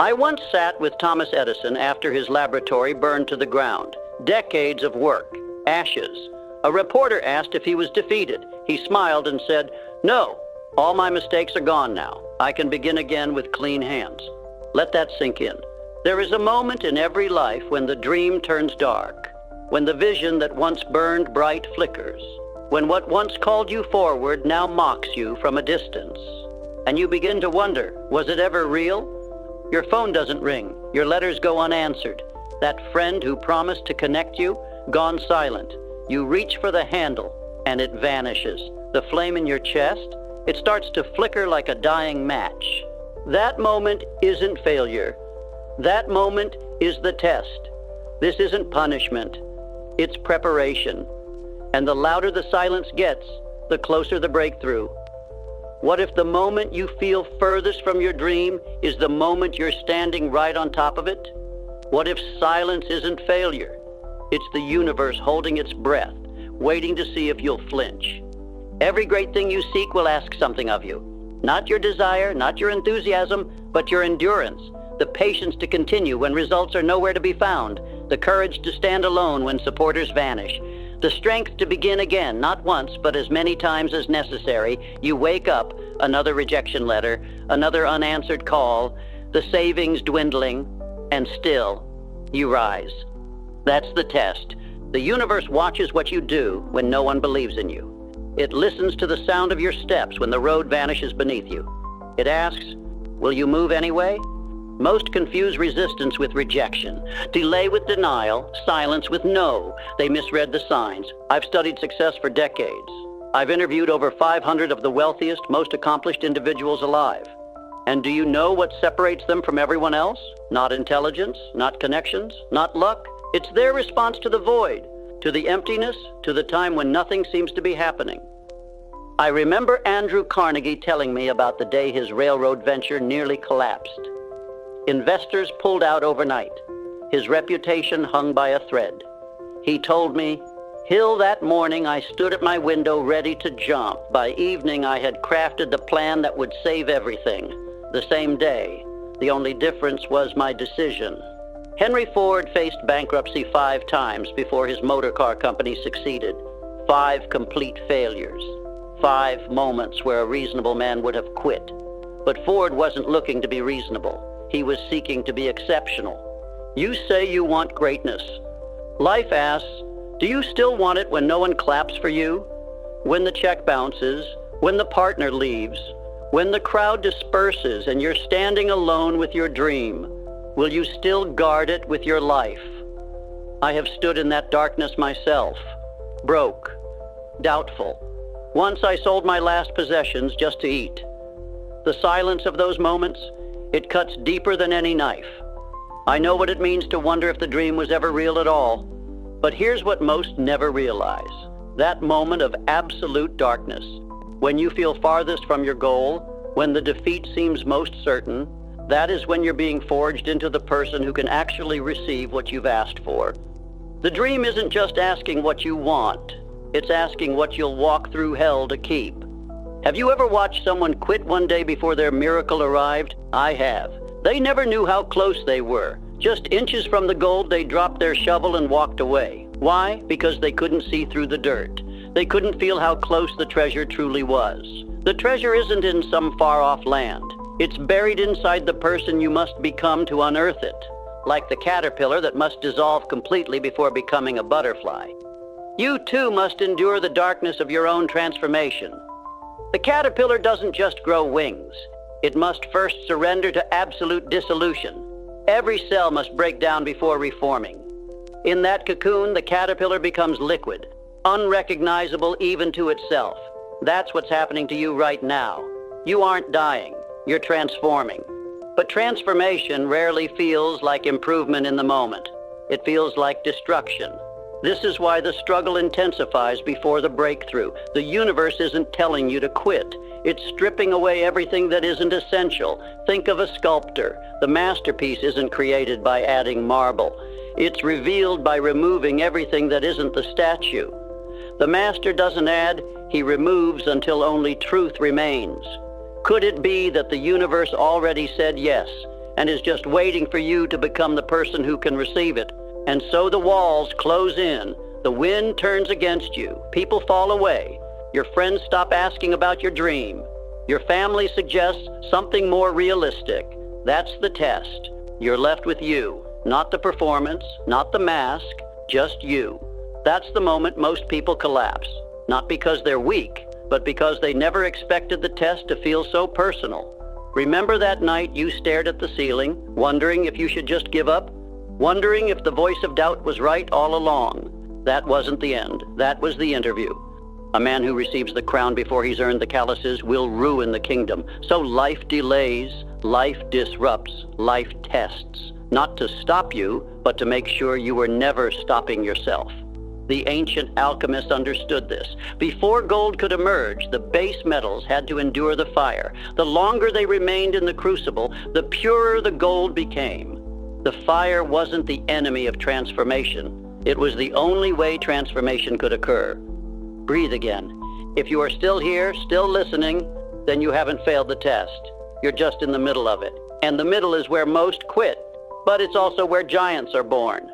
I once sat with Thomas Edison after his laboratory burned to the ground. Decades of work, ashes. A reporter asked if he was defeated. He smiled and said, "No, all my mistakes are gone now. I can begin again with clean hands." Let that sink in. There is a moment in every life when the dream turns dark, when the vision that once burned bright flickers, when what once called you forward now mocks you from a distance, and you begin to wonder, was it ever real? Your phone doesn't ring, your letters go unanswered. That friend who promised to connect you, gone silent. You reach for the handle, and it vanishes. The flame in your chest, it starts to flicker like a dying match. That moment isn't failure. That moment is the test. This isn't punishment. It's preparation. And the louder the silence gets, the closer the breakthrough. What if the moment you feel furthest from your dream is the moment you're standing right on top of it? What if silence isn't failure? It's the universe holding its breath, waiting to see if you'll flinch. Every great thing you seek will ask something of you. Not your desire, not your enthusiasm, but your endurance, the patience to continue when results are nowhere to be found, the courage to stand alone when supporters vanish, the strength to begin again, not once, but as many times as necessary. You wake up, another rejection letter, another unanswered call, the savings dwindling, and still, you rise. That's the test. The universe watches what you do when no one believes in you. It listens to the sound of your steps when the road vanishes beneath you. It asks, will you move anyway? Most confuse resistance with rejection, delay with denial, silence with no. They misread the signs. I've studied success for decades. I've interviewed over 500 of the wealthiest, most accomplished individuals alive. And do you know what separates them from everyone else? Not intelligence, not connections, not luck. It's their response to the void, to the emptiness, to the time when nothing seems to be happening. I remember Andrew Carnegie telling me about the day his railroad venture nearly collapsed. Investors pulled out overnight. His reputation hung by a thread. He told me, "Hill, that morning I stood at my window ready to jump. By evening I had crafted the plan that would save everything. The same day. The only difference was my decision." Henry Ford faced bankruptcy 5 times before his motor car company succeeded. 5 complete failures. 5 moments where a reasonable man would have quit. But Ford wasn't looking to be reasonable. He was seeking to be exceptional. You say you want greatness. Life asks, do you still want it when no one claps for you? When the check bounces? When the partner leaves? When the crowd disperses and you're standing alone with your dream? Will you still guard it with your life? I have stood in that darkness myself. Broke. Doubtful. Once I sold my last possessions just to eat. The silence of those moments, it cuts deeper than any knife. I know what it means to wonder if the dream was ever real at all. But here's what most never realize. That moment of absolute darkness, when you feel farthest from your goal, when the defeat seems most certain, that is when you're being forged into the person who can actually receive what you've asked for. The dream isn't just asking what you want. It's asking what you'll walk through hell to keep. Have you ever watched someone quit one day before their miracle arrived? I have. They never knew how close they were. Just inches from the gold, they dropped their shovel and walked away. Why? Because they couldn't see through the dirt. They couldn't feel how close the treasure truly was. The treasure isn't in some far-off land. It's buried inside the person you must become to unearth it, like the caterpillar that must dissolve completely before becoming a butterfly. You too must endure the darkness of your own transformation. The caterpillar doesn't just grow wings. It must first surrender to absolute dissolution. Every cell must break down before reforming. In that cocoon, the caterpillar becomes liquid, unrecognizable even to itself. That's what's happening to you right now. You aren't dying. You're transforming. But transformation rarely feels like improvement in the moment. It feels like destruction. This is why the struggle intensifies before the breakthrough. The universe isn't telling you to quit. It's stripping away everything that isn't essential. Think of a sculptor. The masterpiece isn't created by adding marble. It's revealed by removing everything that isn't the statue. The master doesn't add, he removes until only truth remains. Could it be that the universe already said yes, and is just waiting for you to become the person who can receive it. And so the walls close in, the wind turns against you, people fall away, your friends stop asking about your dream, your family suggests something more realistic. That's the test. You're left with you, not the performance, not the mask, just you. That's the moment most people collapse, not because they're weak, but because they never expected the test to feel so personal. Remember that night you stared at the ceiling, wondering if you should just give up? Wondering if the voice of doubt was right all along? That wasn't the end. That was the interview. A man who receives the crown before he's earned the calluses will ruin the kingdom. So life delays, life disrupts, life tests. Not to stop you, but to make sure you were never stopping yourself. The ancient alchemists understood this. Before gold could emerge, the base metals had to endure the fire. The longer they remained in the crucible, the purer the gold became. The fire wasn't the enemy of transformation. It was the only way transformation could occur. Breathe again. If you are still here, still listening, then you haven't failed the test. You're just in the middle of it. And the middle is where most quit, but it's also where giants are born.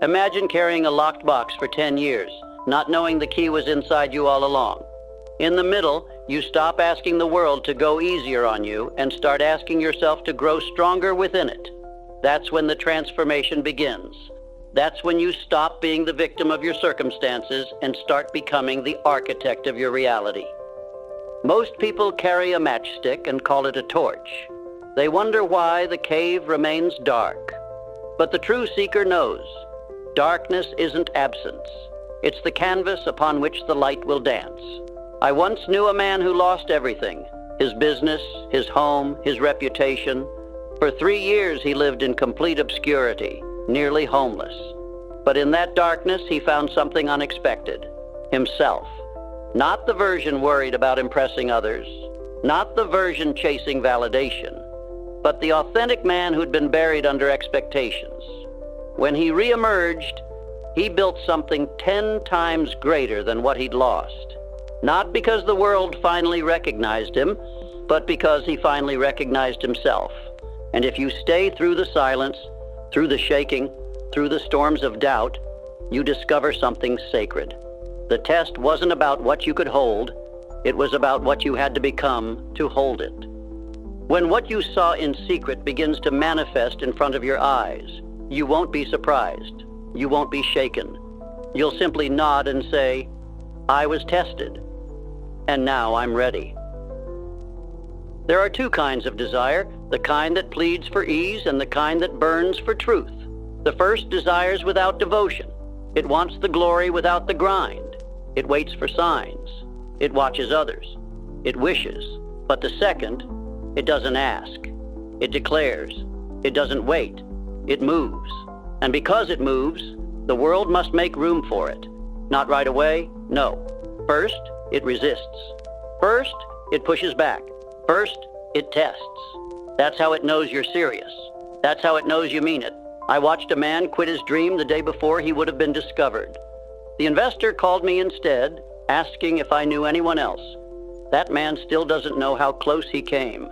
Imagine carrying a locked box for 10 years, not knowing the key was inside you all along. In the middle, you stop asking the world to go easier on you and start asking yourself to grow stronger within it. That's when the transformation begins. That's when you stop being the victim of your circumstances and start becoming the architect of your reality. Most people carry a matchstick and call it a torch. They wonder why the cave remains dark. But the true seeker knows. Darkness isn't absence. It's the canvas upon which the light will dance. I once knew a man who lost everything. His business, his home, his reputation. For 3 years he lived in complete obscurity, nearly homeless. But in that darkness he found something unexpected. Himself. Not the version worried about impressing others. Not the version chasing validation. But the authentic man who'd been buried under expectations. When he re-emerged, he built something 10 times greater than what he'd lost. Not because the world finally recognized him, but because he finally recognized himself. And if you stay through the silence, through the shaking, through the storms of doubt, you discover something sacred. The test wasn't about what you could hold, it was about what you had to become to hold it. When what you saw in secret begins to manifest in front of your eyes, you won't be surprised. You won't be shaken. You'll simply nod and say, I was tested, and now I'm ready. There are two kinds of desire, the kind that pleads for ease and the kind that burns for truth. The first desires without devotion. It wants the glory without the grind. It waits for signs. It watches others. It wishes. But the second, it doesn't ask. It declares. It doesn't wait. It moves. And because it moves, the world must make room for it. Not right away, no. First, it resists. First, it pushes back. First, it tests. That's how it knows you're serious. That's how it knows you mean it. I watched a man quit his dream the day before he would have been discovered. The investor called me instead, asking if I knew anyone else. That man still doesn't know how close he came.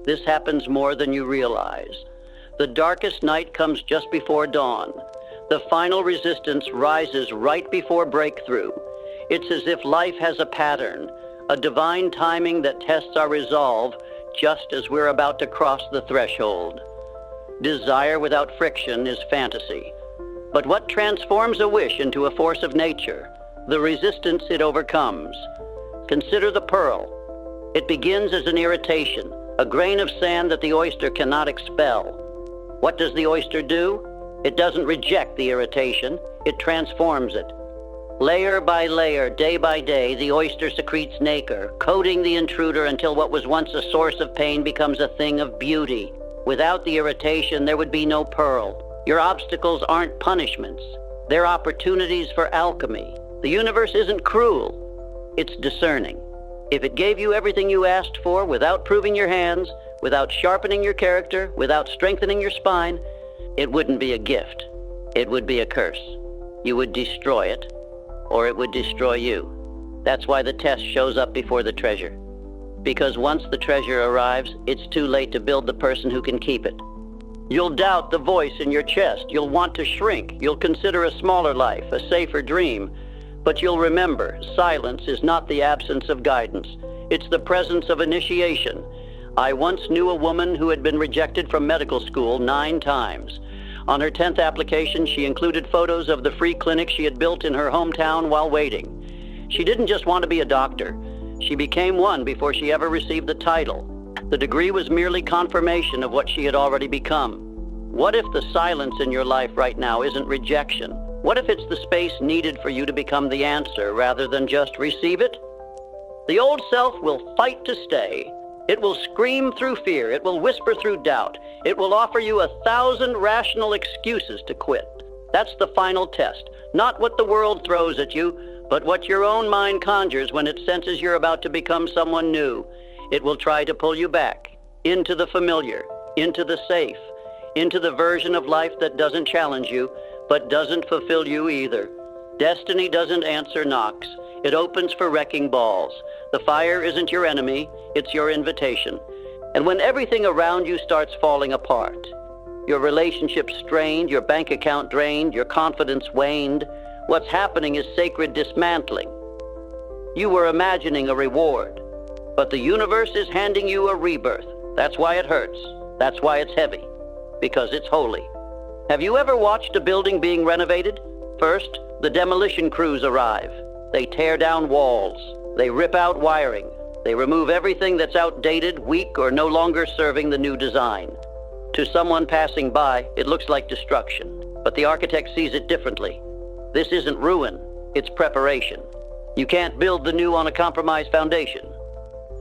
This happens more than you realize. The darkest night comes just before dawn. The final resistance rises right before breakthrough. It's as if life has a pattern, a divine timing that tests our resolve just as we're about to cross the threshold. Desire without friction is fantasy. But what transforms a wish into a force of nature? The resistance it overcomes. Consider the pearl. It begins as an irritation, a grain of sand that the oyster cannot expel. What does the oyster do? It doesn't reject the irritation, it transforms it. Layer by layer, day by day, the oyster secretes nacre, coating the intruder until what was once a source of pain becomes a thing of beauty. Without the irritation, there would be no pearl. Your obstacles aren't punishments. They're opportunities for alchemy. The universe isn't cruel. It's discerning. If it gave you everything you asked for without proving your hands, without sharpening your character, without strengthening your spine, it wouldn't be a gift. It would be a curse. You would destroy it, or it would destroy you. That's why the test shows up before the treasure. Because once the treasure arrives, it's too late to build the person who can keep it. You'll doubt the voice in your chest. You'll want to shrink. You'll consider a smaller life, a safer dream. But you'll remember, silence is not the absence of guidance. It's the presence of initiation. I once knew a woman who had been rejected from medical school 9 times. On her 10th application, she included photos of the free clinic she had built in her hometown while waiting. She didn't just want to be a doctor. She became one before she ever received the title. The degree was merely confirmation of what she had already become. What if the silence in your life right now isn't rejection? What if it's the space needed for you to become the answer rather than just receive it? The old self will fight to stay. It will scream through fear. It will whisper through doubt. It will offer you 1,000 rational excuses to quit. That's the final test. Not what the world throws at you, but what your own mind conjures when it senses you're about to become someone new. It will try to pull you back, into the familiar, into the safe, into the version of life that doesn't challenge you, but doesn't fulfill you either. Destiny doesn't answer knocks. It opens for wrecking balls. The fire isn't your enemy, it's your invitation. And when everything around you starts falling apart, your relationship strained, your bank account drained, your confidence waned, what's happening is sacred dismantling. You were imagining a reward, but the universe is handing you a rebirth. That's why it hurts. That's why it's heavy. Because it's holy. Have you ever watched a building being renovated? First, the demolition crews arrive. They tear down walls. They rip out wiring. They remove everything that's outdated, weak, or no longer serving the new design. To someone passing by, it looks like destruction, but the architect sees it differently. This isn't ruin, it's preparation. You can't build the new on a compromised foundation.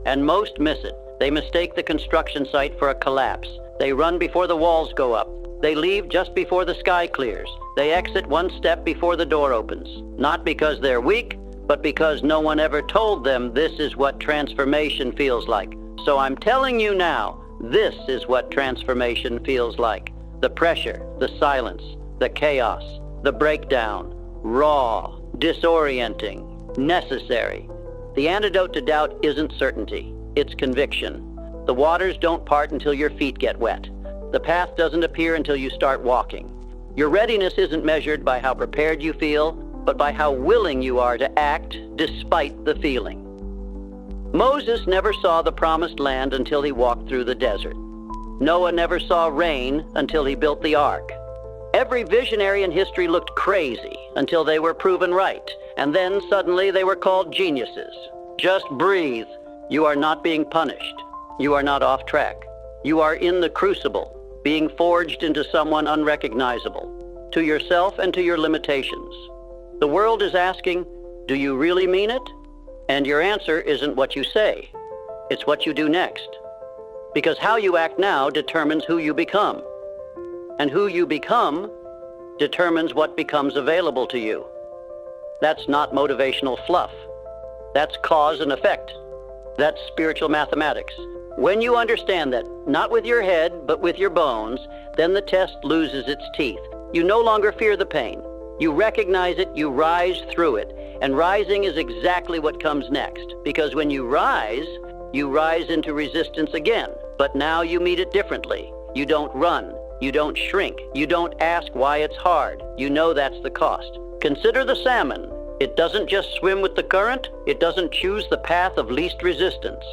And most miss it. They mistake the construction site for a collapse. They run before the walls go up. They leave just before the sky clears. They exit one step before the door opens. Not because they're weak, but because no one ever told them this is what transformation feels like. So I'm telling you now, this is what transformation feels like. The pressure, the silence, the chaos, the breakdown, raw, disorienting, necessary. The antidote to doubt isn't certainty, it's conviction. The waters don't part until your feet get wet. The path doesn't appear until you start walking. Your readiness isn't measured by how prepared you feel, but by how willing you are to act despite the feeling. Moses never saw the promised land until he walked through the desert. Noah never saw rain until he built the ark. Every visionary in history looked crazy until they were proven right, and then suddenly they were called geniuses. Just breathe. You are not being punished. You are not off track. You are in the crucible, being forged into someone unrecognizable, to yourself and to your limitations. The world is asking, do you really mean it? And your answer isn't what you say. It's what you do next. Because how you act now determines who you become. And who you become determines what becomes available to you. That's not motivational fluff. That's cause and effect. That's spiritual mathematics. When you understand that, not with your head, but with your bones, then the test loses its teeth. You no longer fear the pain. You recognize it, you rise through it. And rising is exactly what comes next. Because when you rise into resistance again. But now you meet it differently. You don't run. You don't shrink. You don't ask why it's hard. You know that's the cost. Consider the salmon. It doesn't just swim with the current. It doesn't choose the path of least resistance.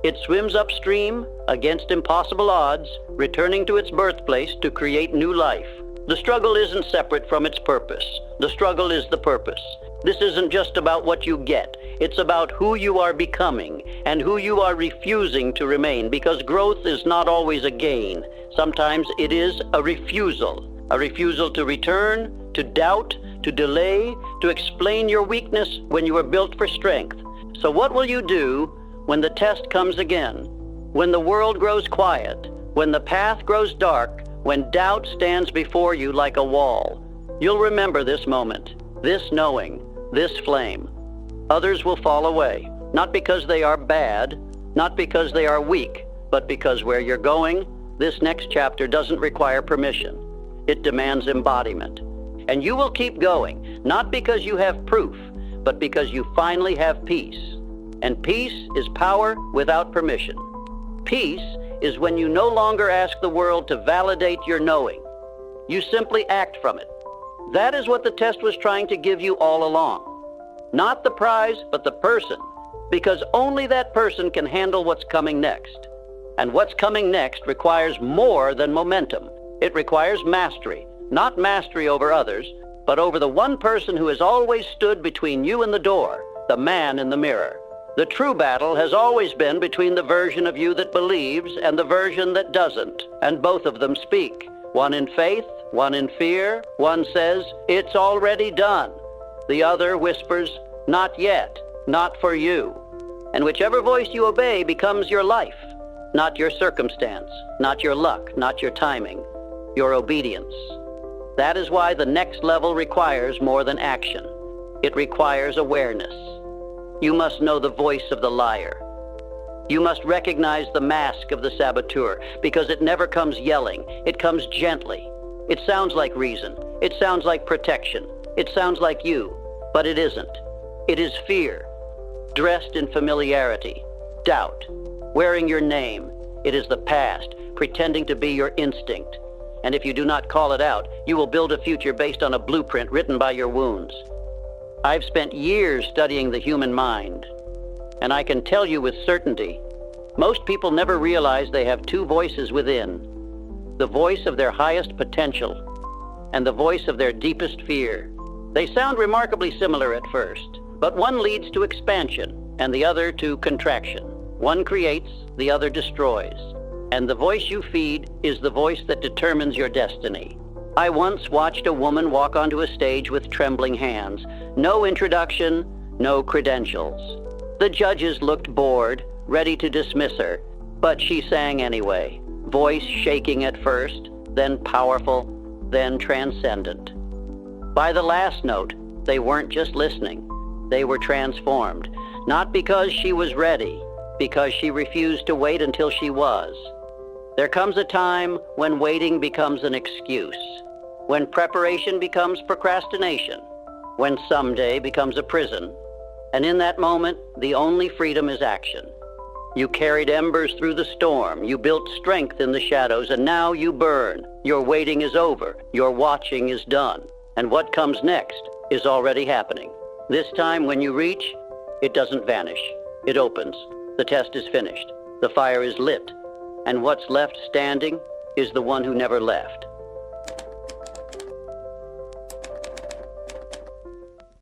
It swims upstream against impossible odds, returning to its birthplace to create new life. The struggle isn't separate from its purpose. The struggle is the purpose. This isn't just about what you get. It's about who you are becoming and who you are refusing to remain, because growth is not always a gain. Sometimes it is a refusal to return, to doubt, to delay, to explain your weakness when you were built for strength. So what will you do when the test comes again? When the world grows quiet, when the path grows dark, when doubt stands before you like a wall? You'll remember this moment, this knowing, this flame. Others will fall away, not because they are bad, not because they are weak, but because where you're going, this next chapter doesn't require permission. It demands embodiment. And you will keep going, not because you have proof, but because you finally have peace. And peace is power without permission. Peace is when you no longer ask the world to validate your knowing. You simply act from it. That is what the test was trying to give you all along. Not the prize, but the person, because only that person can handle what's coming next. And what's coming next requires more than momentum. It requires mastery, not mastery over others, but over the one person who has always stood between you and the door, the man in the mirror. The true battle has always been between the version of you that believes and the version that doesn't, and both of them speak. One in faith, one in fear. One says, "It's already done." The other whispers, "Not yet, not for you." And whichever voice you obey becomes your life, not your circumstance, not your luck, not your timing, your obedience. That is why the next level requires more than action. It requires awareness. You must know the voice of the liar. You must recognize the mask of the saboteur, because it never comes yelling. It comes gently. It sounds like reason. It sounds like protection. It sounds like you, but it isn't. It is fear, dressed in familiarity, doubt, wearing your name. It is the past, pretending to be your instinct. And if you do not call it out, you will build a future based on a blueprint written by your wounds. I've spent years studying the human mind, and I can tell you with certainty, most people never realize they have two voices within: the voice of their highest potential and the voice of their deepest fear. They sound remarkably similar at first, but one leads to expansion and the other to contraction. One creates, the other destroys. And the voice you feed is the voice that determines your destiny. I once watched a woman walk onto a stage with trembling hands. No introduction, no credentials. The judges looked bored, ready to dismiss her, but she sang anyway, voice shaking at first, then powerful, then transcendent. By the last note, they weren't just listening. They were transformed, not because she was ready, because she refused to wait until she was. There comes a time when waiting becomes an excuse, when preparation becomes procrastination, when someday becomes a prison. And in that moment, the only freedom is action. You carried embers through the storm, you built strength in the shadows, and now you burn. Your waiting is over, your watching is done, and what comes next is already happening. This time when you reach, it doesn't vanish. It opens. The test is finished. The fire is lit. And what's left standing is the one who never left.